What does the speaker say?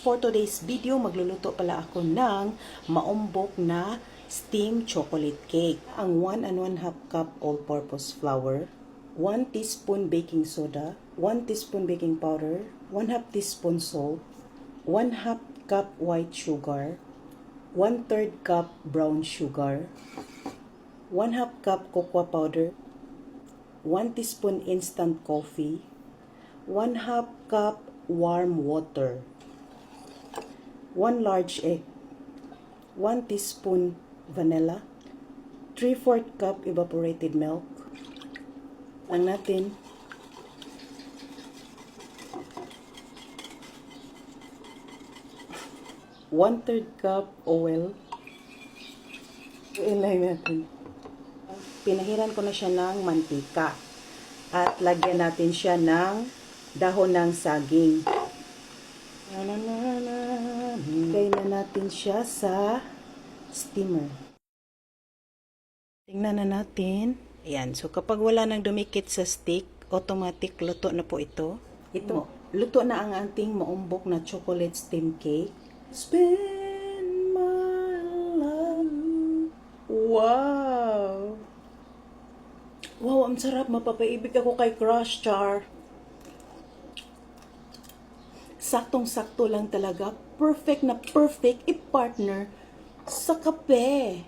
For today's video, magluluto pala ako ng maumbok na steamed chocolate cake. Ang 1 and 1/2 cup all-purpose flour, 1 teaspoon baking soda, 1 teaspoon baking powder, 1/2 teaspoon salt, 1/2 cup white sugar, 1/3 cup brown sugar, 1/2 cup cocoa powder, 1 teaspoon instant coffee, 1/2 cup warm water, 1 large egg, 1 teaspoon vanilla, 3/4 cup evaporated milk. Lang natin. One-third cup oil. Ilay natin. Pinahiran ko na siya ng mantika. At lagyan natin siya ng dahon ng saging. Lagay na natin siya sa steamer. Tingnan na natin. Ayan. So, kapag wala nang dumikit sa stick, automatic luto na po ito. Ito, luto na ang ating maumbok na chocolate steam cake. Spin my love. Wow! Wow, ang sarap. Mapapaibig ako kay Crush Char. Saktong-sakto lang talaga. Perfect na perfect i-partner sa kape.